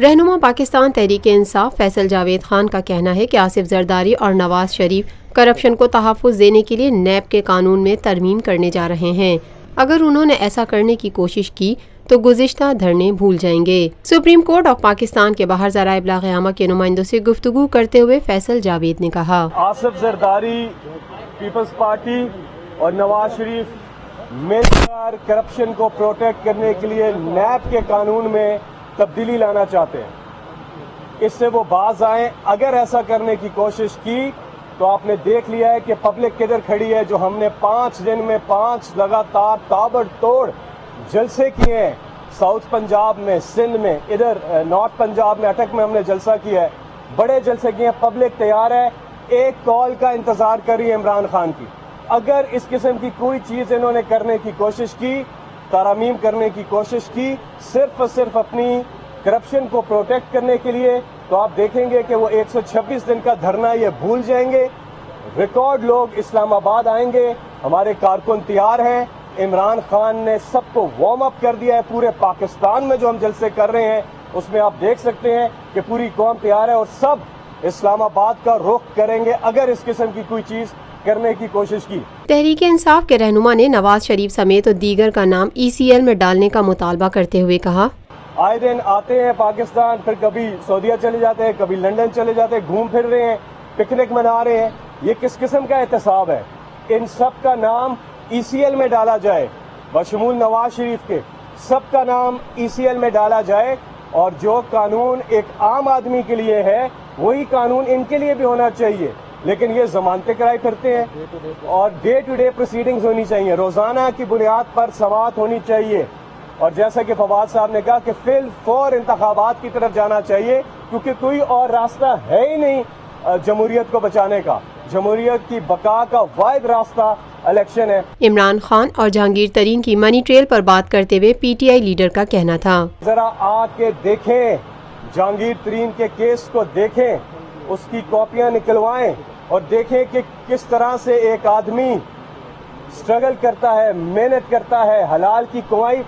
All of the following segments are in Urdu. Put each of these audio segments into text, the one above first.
رہنما پاکستان تحریک انصاف فیصل جاوید خان کا کہنا ہے کہ آصف زرداری اور نواز شریف کرپشن کو تحفظ دینے کے لیے نیب کے قانون میں ترمیم کرنے جا رہے ہیں۔ اگر انہوں نے ایسا کرنے کی کوشش کی تو گزشتہ دھرنے بھول جائیں گے۔ سپریم کورٹ آف پاکستان کے باہر ذرائع ابلاغ عامہ کے نمائندوں سے گفتگو کرتے ہوئے فیصل جاوید نے کہا، آصف زرداری پیپلز پارٹی اور نواز شریف مل کر کرپشن کو پروٹیکٹ کرنے کے لیے نیب کے قانون میں تبدیلی لانا چاہتے ہیں۔ اس سے وہ باز آئیں۔ اگر ایسا کرنے کی کوشش کی تو آپ نے دیکھ لیا ہے کہ پبلک کدھر کھڑی ہے۔ جو ہم نے 5 دن میں 5 لگاتار تابڑ توڑ جلسے کیے ہیں، ساؤتھ پنجاب میں، سندھ میں، ادھر نارتھ پنجاب میں، اٹک میں ہم نے جلسہ کیا ہے، بڑے جلسے کیے ہیں۔ پبلک تیار ہے، ایک کال کا انتظار کر رہی ہے عمران خان کی۔ اگر اس قسم کی کوئی چیز انہوں نے کرنے کی کوشش کی، ترامیم کرنے کی کوشش کی، صرف اور صرف اپنی کرپشن کو پروٹیکٹ کرنے کے لیے، تو آپ دیکھیں گے کہ وہ 126 دن کا دھرنا یہ بھول جائیں گے۔ ریکارڈ لوگ اسلام آباد آئیں گے، ہمارے کارکن تیار ہیں۔ عمران خان نے سب کو وارم اپ کر دیا ہے۔ پورے پاکستان میں جو ہم جلسے کر رہے ہیں اس میں آپ دیکھ سکتے ہیں کہ پوری قوم تیار ہے اور سب اسلام آباد کا رخ کریں گے اگر اس قسم کی کوئی چیز کرنے کی کوشش کی۔ تحریک انصاف کے رہنما نے نواز شریف سمیت دیگر کا نام ECL میں ڈالنے کا مطالبہ کرتے ہوئے کہا، آئے دن آتے ہیں پاکستان، پھر کبھی سعودیہ چلے جاتے ہیں، کبھی لندن چلے جاتے ہیں، گھوم پھر رہے ہیں، پکنک منا رہے ہیں۔ یہ کس قسم کا احتساب ہے؟ ان سب کا نام ECL میں ڈالا جائے، بشمول نواز شریف کے سب کا نام ECL میں ڈالا جائے، اور جو قانون ایک عام آدمی کے لیے ہے وہی قانون ان کے لیے بھی ہونا چاہیے۔ لیکن یہ ضمانتیں کرائی پھرتے ہیں اور ڈے ٹو ڈے پروسیڈنگز ہونی چاہیے، روزانہ کی بنیاد پر سماعت ہونی چاہیے، اور جیسا کہ فواد صاحب نے کہا کہ فی الفور انتخابات کی طرف جانا چاہیے، کیونکہ کوئی اور راستہ ہے ہی نہیں جمہوریت کو بچانے کا۔ جمہوریت کی بقا کا واحد راستہ الیکشن ہے۔ عمران خان اور جہانگیر ترین کی منی ٹریل پر بات کرتے ہوئے PTI لیڈر کا کہنا تھا، ذرا آ کے دیکھیں، جہانگیر ترین کے کیس کو دیکھیں، اس کی کاپیاں نکلوائیں اور دیکھیں کہ کس طرح سے ایک آدمی سٹرگل کرتا ہے، محنت کرتا ہے، حلال کی کمائی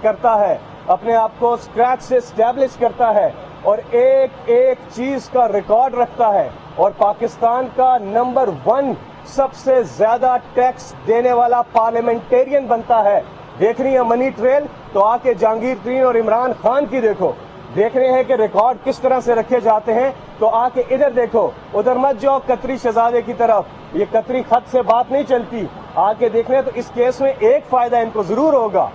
کرتا ہے، اپنے آپ کو اسکریچ سے اسٹیبلش کرتا ہے اور ایک ایک چیز کا ریکارڈ رکھتا ہے، اور پاکستان کا نمبر 1 سب سے زیادہ ٹیکس دینے والا پارلیمنٹیرین بنتا ہے۔ دیکھ رہی ہیں منی ٹریل؟ تو آ کے جہانگیر ترین اور عمران خان کی دیکھو، دیکھ رہے ہیں کہ ریکارڈ کس طرح سے رکھے جاتے ہیں، تو آ کے ادھر دیکھو، ادھر مت جاؤ قطری شہزادے کی طرف، یہ قطری خط سے بات نہیں چلتی۔ آ کے دیکھ رہے ہیں تو اس کیس میں ایک فائدہ ان کو ضرور ہوگا،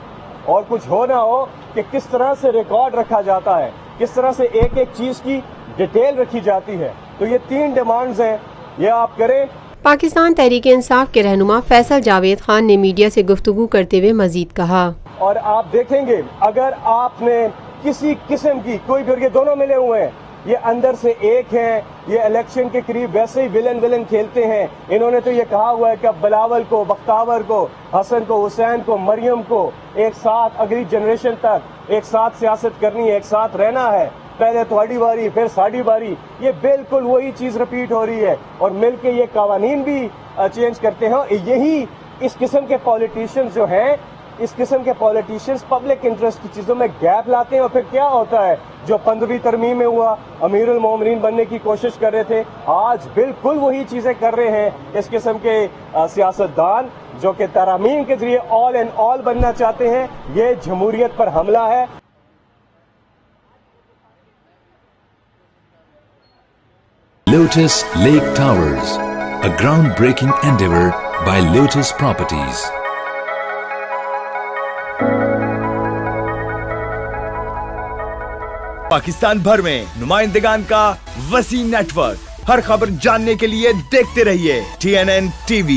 اور کچھ ہو نہ ہو، کہ کس طرح سے ریکارڈ رکھا جاتا ہے، کس طرح سے ایک ایک چیز کی ڈیٹیل رکھی جاتی ہے۔ تو یہ 3 ڈیمانڈز ہیں، یہ آپ کریں۔ پاکستان تحریک انصاف کے رہنما فیصل جاوید خان نے میڈیا سے گفتگو کرتے ہوئے مزید کہا، اور آپ دیکھیں گے اگر آپ نے کسی قسم کی کوئی بھی، یہ دونوں ملے ہوئے ہیں، یہ اندر سے ایک ہیں، یہ الیکشن کے قریب ویسے ہی ولن کھیلتے ہیں۔ انہوں نے تو یہ کہا ہوا ہے کہ اب بلاول کو، بختاور کو، حسن کو، حسین کو، مریم کو ایک ساتھ اگلی جنریشن تک ایک ساتھ سیاست کرنی ہے، ایک ساتھ رہنا ہے، پہلے تھوڑی باری پھر ساڑھی باری۔ یہ بالکل وہی چیز رپیٹ ہو رہی ہے، اور مل کے یہ قوانین بھی چینج کرتے ہیں۔ یہی اس قسم کے پولیٹیشینز جو ہیں، اس قسم کے پولیٹیشینز پبلک انٹرسٹ کی چیزوں میں گیپ لاتے ہیں، اور پھر کیا ہوتا ہے جو 15ویں ترمیم میں ہوا، امیر المومنین بننے کی کوشش کر رہے تھے، آج بالکل وہی چیزیں کر رہے ہیں اس قسم کے سیاستدان جو کہ ترامیم کے ذریعے آل ان آل بننا چاہتے ہیں۔ یہ جمہوریت پر حملہ ہے۔ Lotus Lake Towers, a groundbreaking endeavor by Lotus Properties. Pakistan بھر میں نمائندگان کا وسیع نیٹ ورک، ہر خبر جاننے کے لیے دیکھتے رہیے TNN TV۔